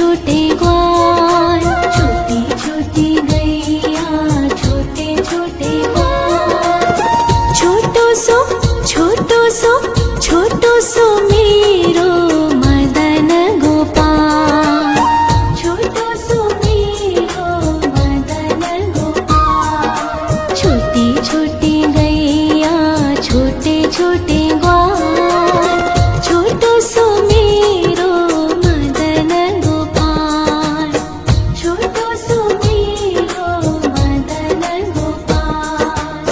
छोटे ग्वाल, छोटी छोटी गैया छोटे छोटे ग्वाल। छोटो सो छोटो सो छोटो सो मेरो मदन गोपाल, छोटो सो मेरो मदन गोपाल। छोटी छोटी गैया छोटे छोटे ग्वाल, छोटो सो मेरो मदन गोपाल, छोटो सो मेरो मदन गोपाल।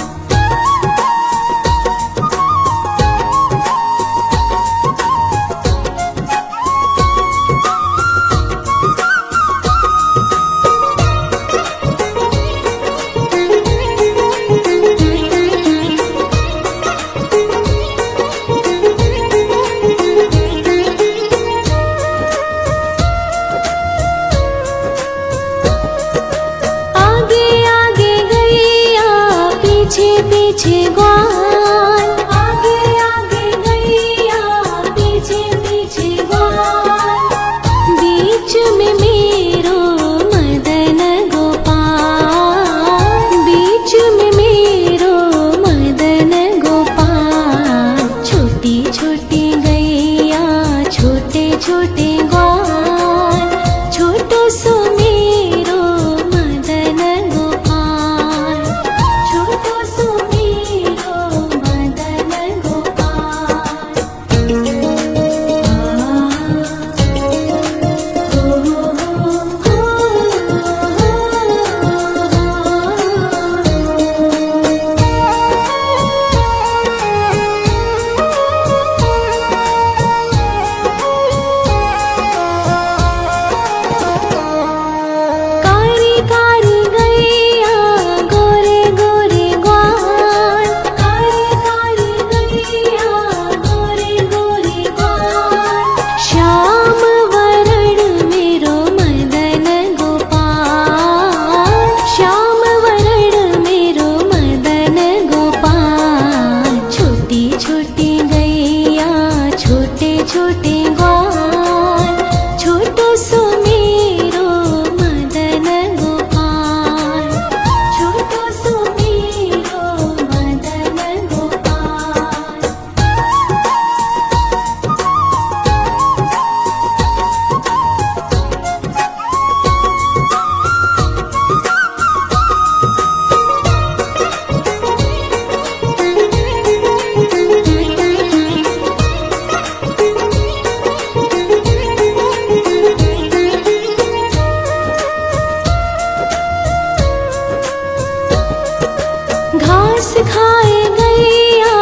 आगे आगे गैया पीछे पीछे ग्वाल, आगे आगे गैया पीछे पीछे ग्वाल। बीच में मेरो मदन गोपाल, बीच में मेरो मदन गोपाल। छोटी छोटी गैया छोटे छोटे ग्वाल, छोटो सो मेरो मदन गोपाल, छोटो सो मेरो मदन गोपाल। कारी कारी गैया गोरे गोरे ग्वाल, कारी कारी गैया गोरे गोरे ग्वाल। श्याम वरण मेरो मदन गोपाल, श्याम वरण मेरो मदन गोपाल। छोटी छोटी गैया छोटे छोटे ग्वाल, छोटो सो मेरो मदन गोपाल, छोटो सो मेरो मदन गोपाल। घास खाए गैया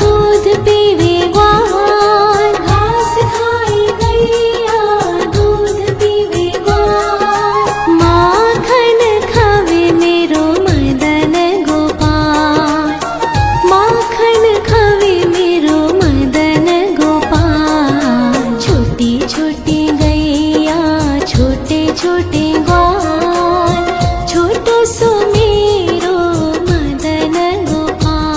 दूध पीवे ग्वाल, घास खाए गैया दूध पीवे ग्वाल। माखन खावे मेरो मदन गोपाल, माखन खावे मेरो मदन गोपाल। छोटी छोटी गैया छोटे छोटे ग्वाल, छोटो सो मेरो मदन गोपाल,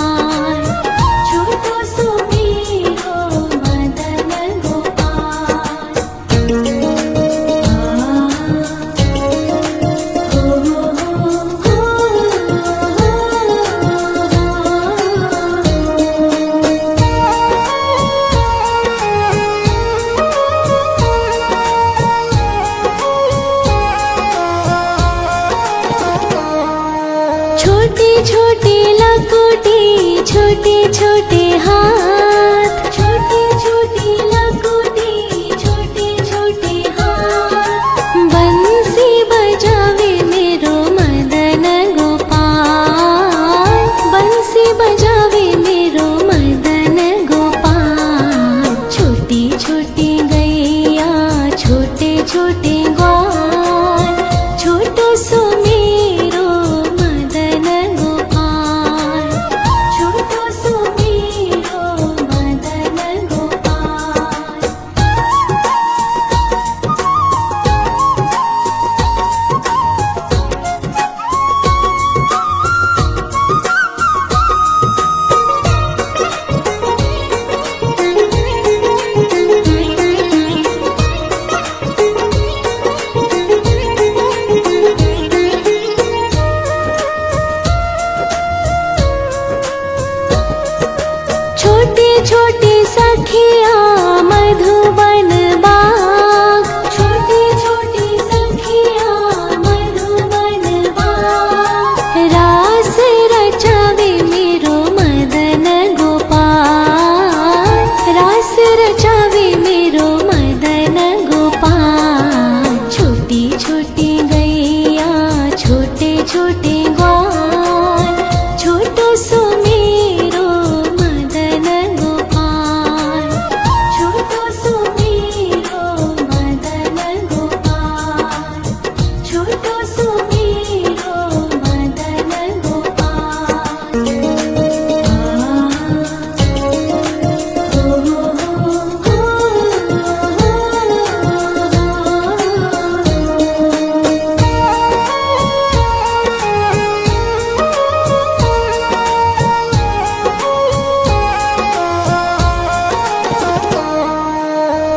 छोटी सखिया मधुबन बाग, छोटी छोटी सखिया मधुबन बाग। रास रचावे मेरो मदन गोपाल, रास रचावे मेरो मदन गोपाल। छोटी छोटी गैया छोटे छोटे ग्वाल, छोटो सो मेरो मदन गोपाल, छोटो सो मेरो मदन गोपाल, छोटो सो मेरो मदन गोपाल।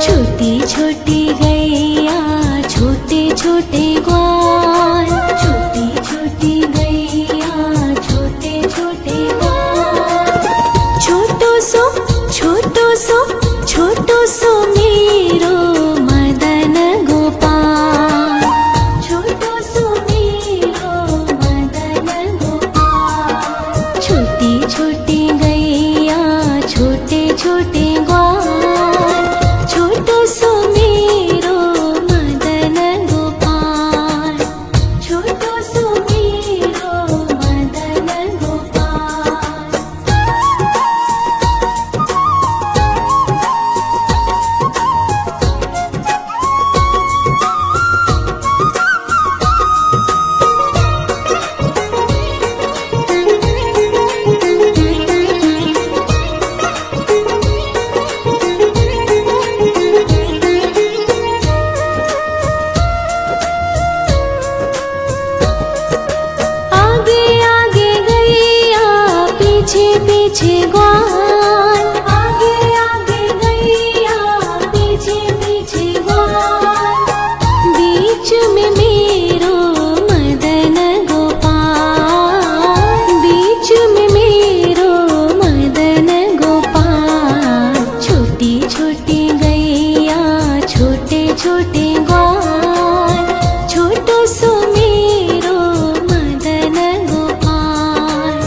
छोटी छोटी गैया छोटे छोटे ग्वाल, छोटी छोटी गैया छोटे छोटे ग्वाल। छोटो सो छोटो सो छोटो सो मेरो मदन गोपाल, छोटो सो मेरो मदन गोपाल। छोटी छोटी गैया छोटे छोटे ग्वाल, छोटो सो मेरो मदन गोपाल, छोटो सो मेरो मदन गोपाल। आगे आगे गैया पीछे पीछे ग्वाल, आगे आगे गैया पीछे पीछे ग्वाल। बीच में मेरो मदन गोपाल, बीच में मेरो मदन गोपाल। छोटी छोटी गैया छोटे छोटे ग्वाल, छोटो सो मेरो मदन गोपाल,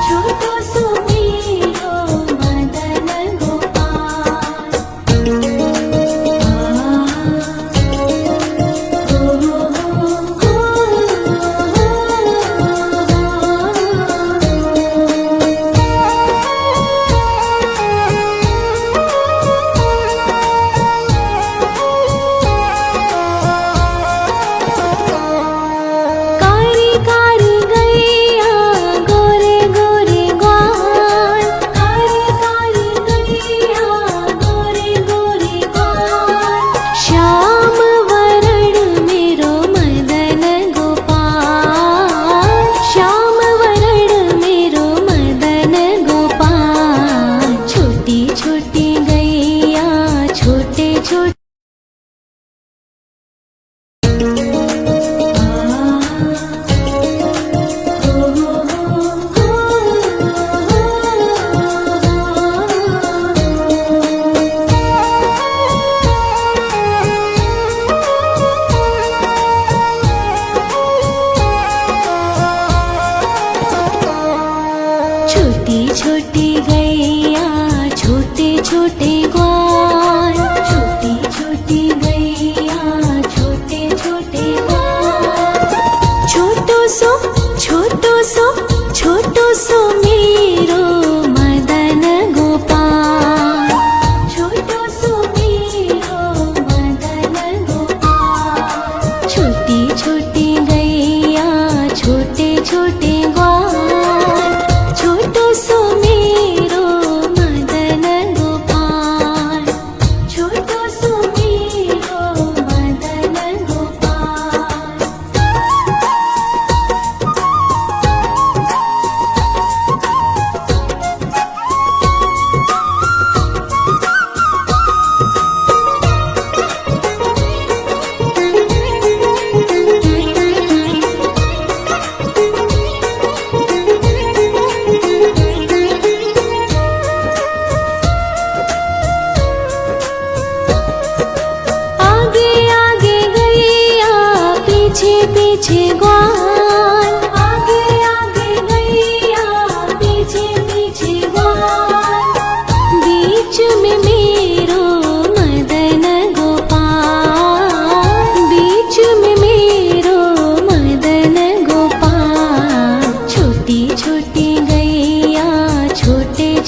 छोटो सो मेरो मदन गोपाल। कारी कारी गैया गोरे गोरे ग्वाल, कारी कारी गैया गोरे गोरे ग्वाल। श्याम वरण मेरो मदन गोपाल, श्याम वरण मेरो मदन गोपाल। छोटी छोटी गैया छोटे छोटे छोटी छोटी गैया छोटे छोटे ग्वाल, छोटी छोटी गैया छोटे छोटे ग्वाल। छोटो सो छोटो सो छोटो सो मेरो मदन गोपाल, छोटो सो मेरो मदन गोपाल। छोटी छोटी गैया छोटे छोटे ग्वाल, छोटो सो मेरो मदन गोपाल, छोटो सो मेरो मदन गोपाल।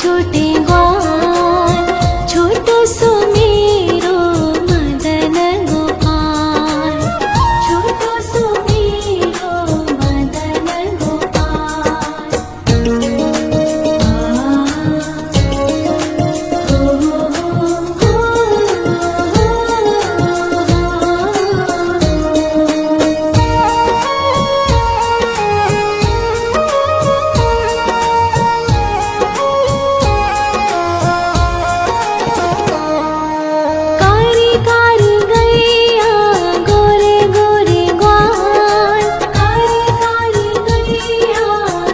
छोटे ग्वाल, छोटो सो मेरो मदन गोपाल, छोटो सो मेरो मदन गोपाल। कारी कारी गैया गोरे गोरे ग्वाल, कारी कारी गैया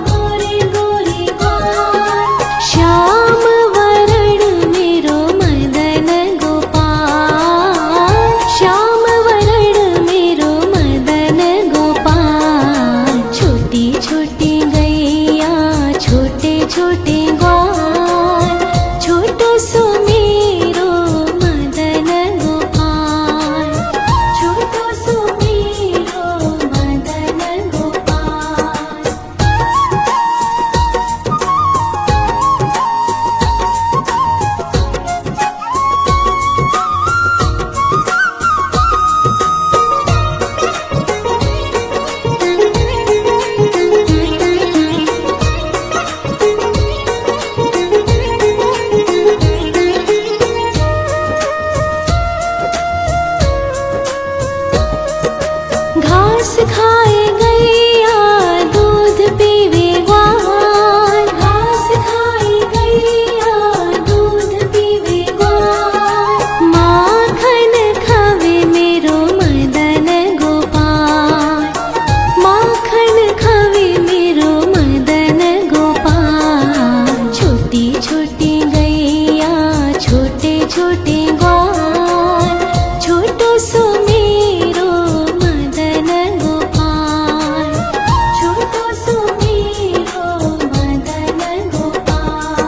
गोरे गोरे ग्वाल, श्याम वरण मेरो मदन गोपाल, श्याम वरण मेरो मदन गोपाल। छोटी छोटी गैया छोटे छोटे ग्वाल, छोटो सो मेरो मदन गोपाल, छोटो सो मेरो मदन गोपाल। घास खाए गैया दूध पीवे ग्वाल, घास खाए गैया दूध पीवे ग्वाल, माखन खावे मेरो मदन गोपाल, माखन खावे मेरो मदन गोपाल। छोटी छोटी गैया छोटे छोटे ग्वाल, छोटो सो मेरो मदन गोपाल, छोटो सो मेरो मदन गोपाल।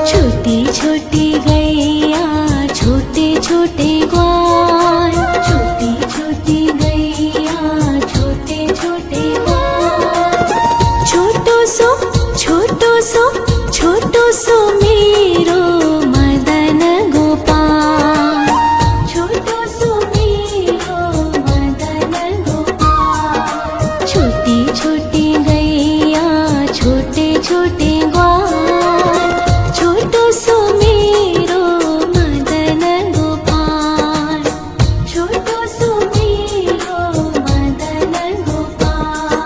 छोटी छोटी गैया छोटे छोटे ग्वाल, छोटी छोटी गैया छोटे छोटे ग्वाल, छोटो सो छोटो सो छोटो सो मेरो मदन गोपाल, छोटो सो मेरो मदन गोपाल। छोटी छोटी गैया छोटे छोटे ग्वाल, छोटो सो मेरो मदन गोपाल, छोटो सो मेरो मदन गोपाल।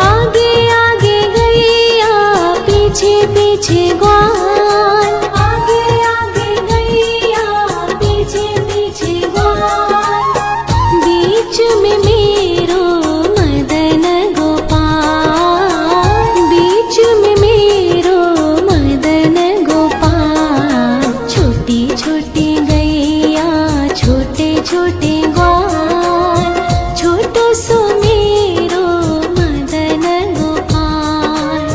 आगे आगे गैया पीछे पीछे ग्वाल, आगे आगे गैया पीछे पीछे ग्वाल, बीच में मेरो मदन गोपाल, बीच में मेरो मदन गोपाल। छोटी छोटी गैया छोटे छोटे ग्वाल, छोटो सो मेरो मदन गोपाल,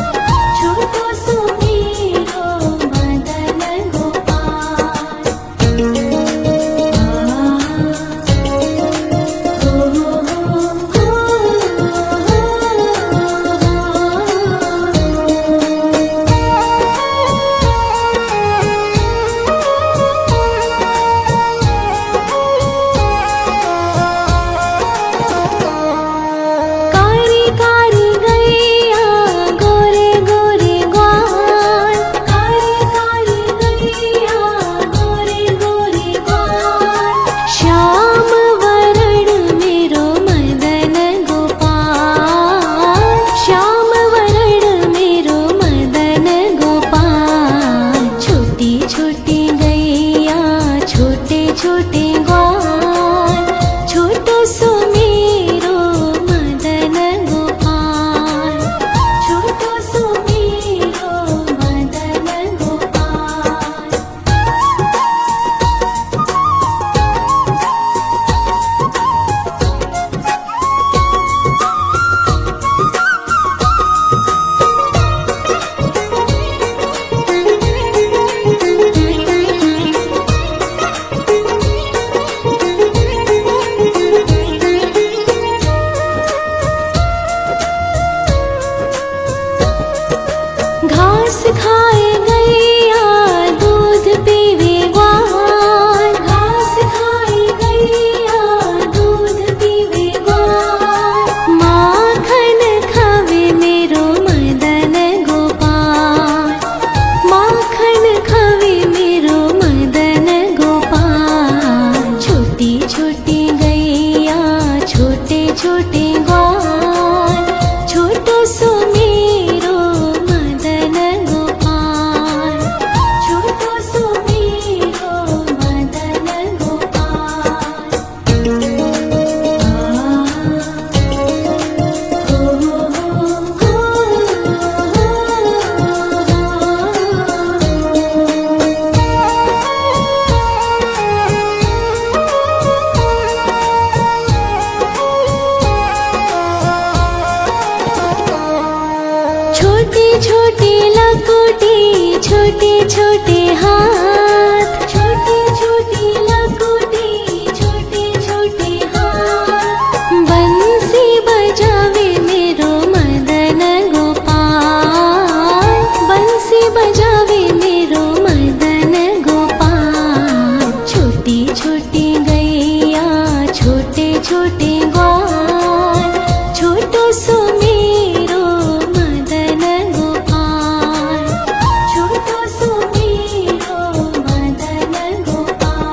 छोटो सो मेरो मदन गोपाल। छोटे ग्वाल, छोटो सो मेरो मदन गोपाल, छोटो सो मेरो मदन गोपाल। घास खाए गैया दूध पीवे ग्वाल, घास खाए गैया दूध पीवे ग्वाल, माखन खावे मेरो मदन गोपाल, माखन खावे मेरो मदन गोपाल। छोटी छोटी गैया छोटे छोटे ग्वाल, छोटो सो मेरो मदन गोपाल, छोटो सो मेरो मदन गोपाल। छोटी छोटी लकुटी छोटे छोटे हाथ, छोटी छोटी लकुटी छोटे छोटे हाथ, बंसी बजावे मेरो मदन गोपाल, बंसी बजावे मेरो मदन गोपाल। छोटी छोटी गैया छोटे छोटे ग्वाल, छोटो सो मेरो मदन गोपाल, छोटो सो मेरो मदन गोपाल।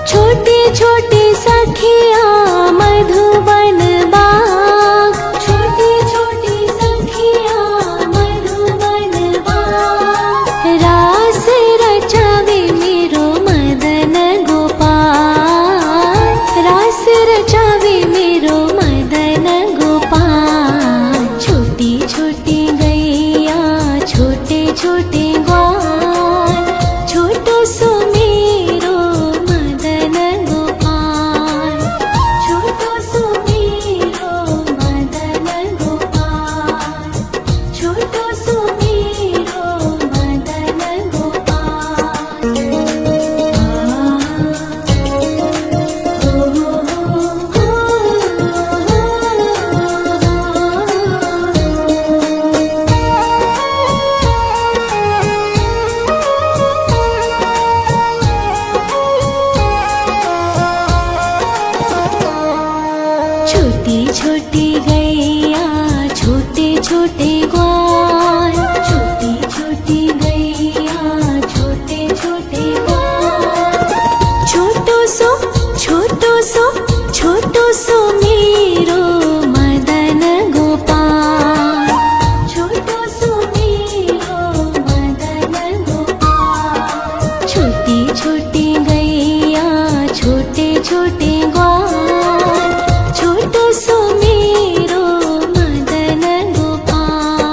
छोटे छोटे सखिया मधुबन बाग, छोटे छोटे सखिया मधुबन बाग, रास रचावे मेरो मदन गोपाल, रास रचावे मेरो मदन गोपाल। छोटी छोटी गैया छोटे छोटे ग्वाल, छोटो सो मेरो मदन गोपाल, छोटो सो मेरो मदन गोपाल, छोटो सो मेरो मदन गोपाल। छोटी छोटी गैया छोटे छोटे ग्वाल, छोटी छोटी गैया छोटे छोटे ग्वाल, छोटो सो छोटो सो मेरो मदन गोपाल, छोटो सो मेरो मदन गोपाल। छोटी छोटी गैया छोटे छोटे ग्वाल, छोटो सो मेरो मदन गोपाल।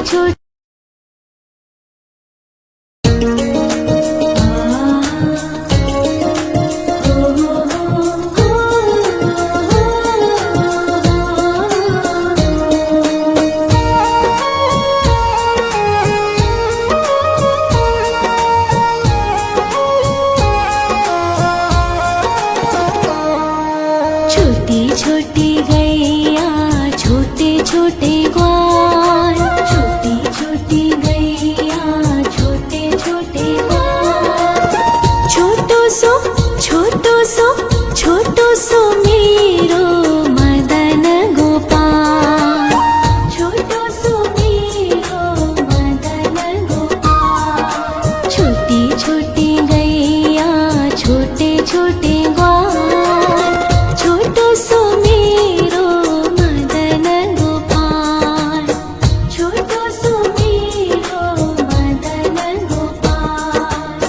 छोटे छोटी छोटी गैया छोटे छोटे ग्वाल छोटी छोटी गैया छोटे छोटे ग्वाल छोटो सो मेरो मदन गोपाल छोटो सो मेरो मदन गोपाल छोटी छोटी गैया छोटे छोटे ग्वाल छोटो सो मेरो मदन गोपाल छोटो सो मेरो मदन गोपाल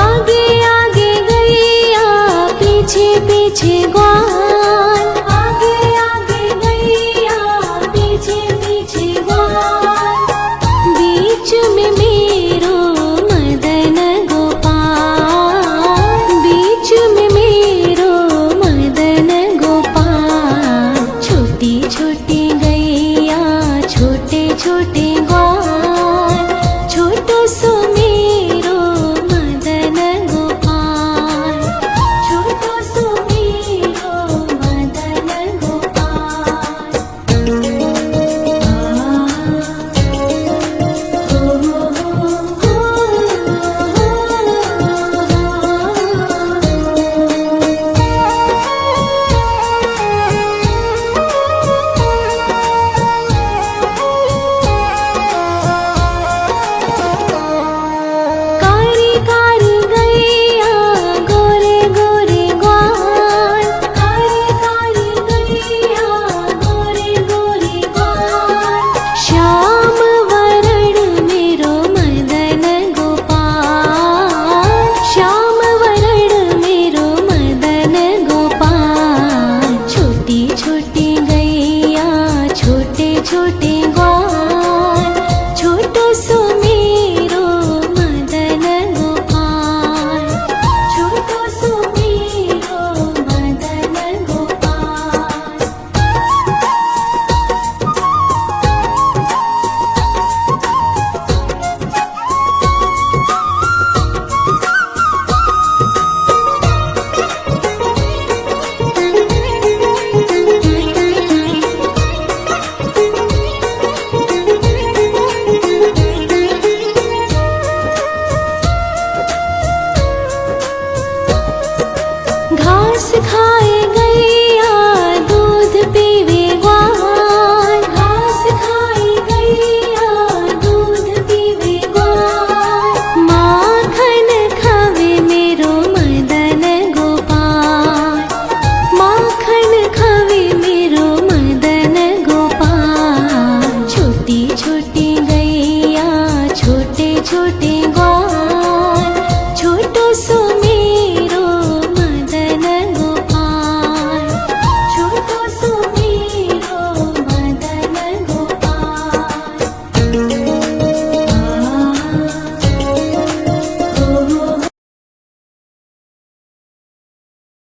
आगे आगे गैया पीछे पीछे ग्वाल आगे आगे गैया पीछे पीछे ग्वाल बीच में मेरो मदन गोपाल बीच में मेरो मदन गोपाल छोटी छोटी गैया छोटे छोटे ग्वाल छोटो सो मेरो मदन गोपाल छोटो सो मेरो मदन गोपाल कारी कारी गैया गोरे गोरे ग्वाल कारी कारी गैया गोरे गोरे ग्वाल श्याम वरण मेरो मदन गोपाल श्याम वरण मेरो मदन गोपाल छोटी छोटी गैया छोटे छोटे ग्वाल छोटो सो मेरो मदन गोपाल छोटो सो मेरो मदन गोपाल घास खाए गैया दूध पी